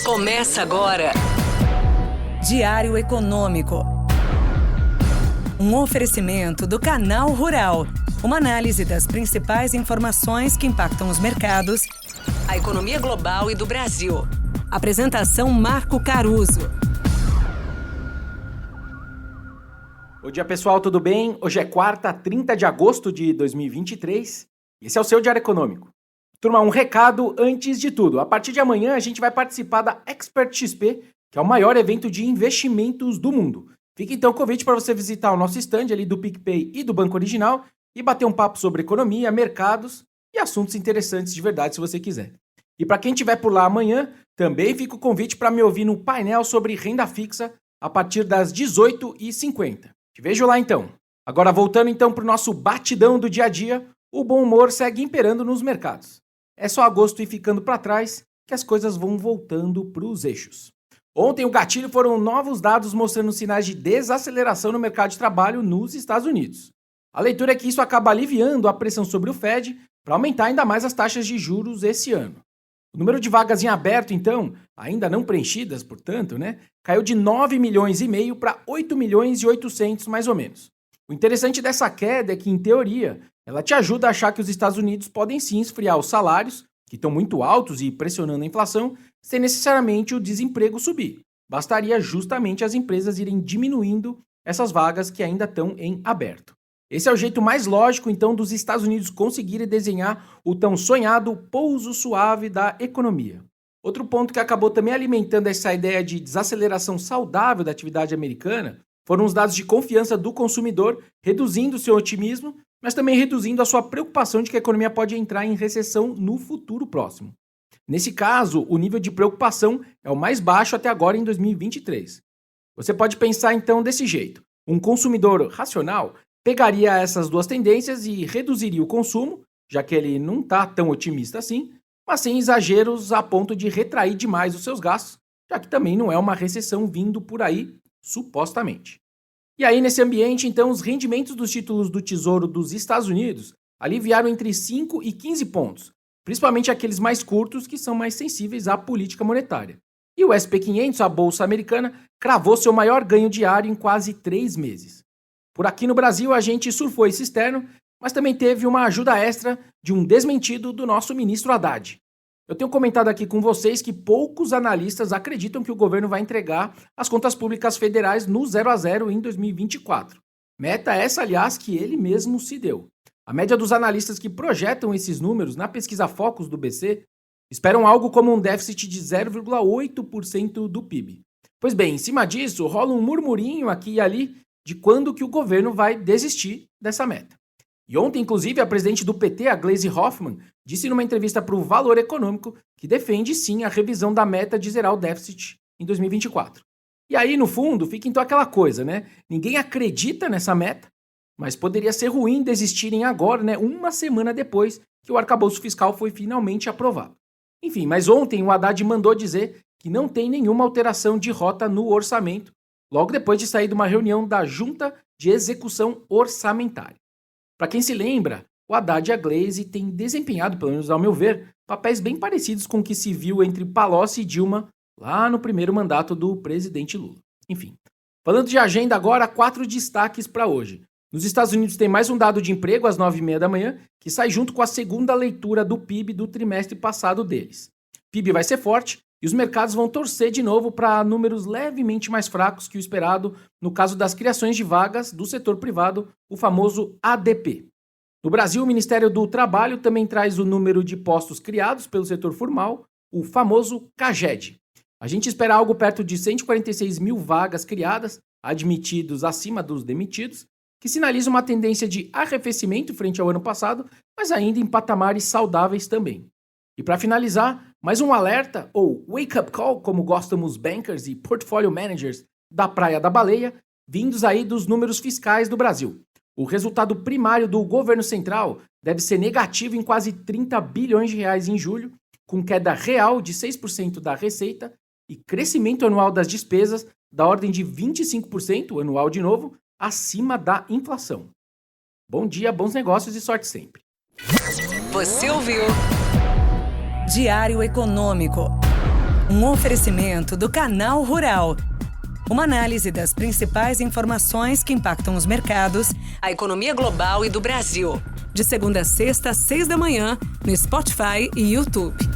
Começa agora. Diário Econômico. Um oferecimento do Canal Rural. Uma análise das principais informações que impactam os mercados, a economia global e do Brasil. Apresentação Marco Caruso. Bom dia, pessoal, tudo bem? Hoje é quarta, 30 de agosto de 2023. Esse é o seu Diário Econômico. Turma, um recado antes de tudo. A partir de amanhã, a gente vai participar da Expert XP, que é o maior evento de investimentos do mundo. Fica então o convite para você visitar o nosso stand ali do PicPay e do Banco Original e bater um papo sobre economia, mercados e assuntos interessantes de verdade, se você quiser. E para quem estiver por lá amanhã, também fica o convite para me ouvir no painel sobre renda fixa a partir das 18h50. Te vejo lá então. Agora voltando então para o nosso batidão do dia a dia, o bom humor segue imperando nos mercados. É só agosto ir ficando para trás que as coisas vão voltando para os eixos. Ontem o gatilho foram novos dados mostrando sinais de desaceleração no mercado de trabalho nos Estados Unidos. A leitura é que isso acaba aliviando a pressão sobre o Fed para aumentar ainda mais as taxas de juros esse ano. O número de vagas em aberto, então, ainda não preenchidas, portanto, caiu de 9 milhões e meio para 8 milhões e 800 mais ou menos. O interessante dessa queda é que, em teoria, ela te ajuda a achar que os Estados Unidos podem sim esfriar os salários, que estão muito altos e pressionando a inflação, sem necessariamente o desemprego subir. Bastaria justamente as empresas irem diminuindo essas vagas que ainda estão em aberto. Esse é o jeito mais lógico, então, dos Estados Unidos conseguirem desenhar o tão sonhado pouso suave da economia. Outro ponto que acabou também alimentando essa ideia de desaceleração saudável da atividade americana foram os dados de confiança do consumidor, reduzindo seu otimismo, mas também reduzindo a sua preocupação de que a economia pode entrar em recessão no futuro próximo. Nesse caso, o nível de preocupação é o mais baixo até agora em 2023. Você pode pensar então desse jeito: um consumidor racional pegaria essas duas tendências e reduziria o consumo, já que ele não está tão otimista assim, mas sem exageros a ponto de retrair demais os seus gastos, já que também não é uma recessão vindo por aí, supostamente. E aí, nesse ambiente, então, os rendimentos dos títulos do Tesouro dos Estados Unidos aliviaram entre 5 e 15 pontos, principalmente aqueles mais curtos que são mais sensíveis à política monetária. E o SP500, a bolsa americana, cravou seu maior ganho diário em quase 3 meses. Por aqui no Brasil, a gente surfou esse externo, mas também teve uma ajuda extra de um desmentido do nosso ministro Haddad. Eu tenho comentado aqui com vocês que poucos analistas acreditam que o governo vai entregar as contas públicas federais no 0 a 0 em 2024. Meta essa, aliás, que ele mesmo se deu. A média dos analistas que projetam esses números na pesquisa Focus do BC esperam algo como um déficit de 0,8% do PIB. Pois bem, em cima disso, rola um murmurinho aqui e ali de quando que o governo vai desistir dessa meta. E ontem, inclusive, a presidente do PT, a Gleisi Hoffmann, disse numa entrevista para o Valor Econômico que defende sim a revisão da meta de zerar o déficit em 2024. E aí, no fundo, fica então aquela coisa, Ninguém acredita nessa meta, mas poderia ser ruim desistirem agora, uma semana depois que o arcabouço fiscal foi finalmente aprovado. Enfim, mas ontem o Haddad mandou dizer que não tem nenhuma alteração de rota no orçamento, logo depois de sair de uma reunião da Junta de Execução Orçamentária. Para quem se lembra, o Haddad e a Gleisi têm desempenhado, pelo menos ao meu ver, papéis bem parecidos com o que se viu entre Palocci e Dilma lá no primeiro mandato do presidente Lula. Enfim, falando de agenda agora, 4 destaques para hoje. Nos Estados Unidos tem mais um dado de emprego às 9h30 da manhã, que sai junto com a segunda leitura do PIB do trimestre passado deles. O PIB vai ser forte e os mercados vão torcer de novo para números levemente mais fracos que o esperado no caso das criações de vagas do setor privado, o famoso ADP. No Brasil, o Ministério do Trabalho também traz o número de postos criados pelo setor formal, o famoso CAGED. A gente espera algo perto de 146 mil vagas criadas, admitidos acima dos demitidos, que sinaliza uma tendência de arrefecimento frente ao ano passado, mas ainda em patamares saudáveis também. E para finalizar, mais um alerta, ou wake-up call, como gostam os bankers e portfolio managers da Praia da Baleia, vindos aí dos números fiscais do Brasil. O resultado primário do governo central deve ser negativo em quase 30 bilhões de reais em julho, com queda real de 6% da receita e crescimento anual das despesas da ordem de 25%, anual de novo, acima da inflação. Bom dia, bons negócios e sorte sempre. Você ouviu? Diário Econômico. Um oferecimento do Canal Rural. Uma análise das principais informações que impactam os mercados, a economia global e do Brasil. De segunda a sexta, às 6 da manhã, no Spotify e YouTube.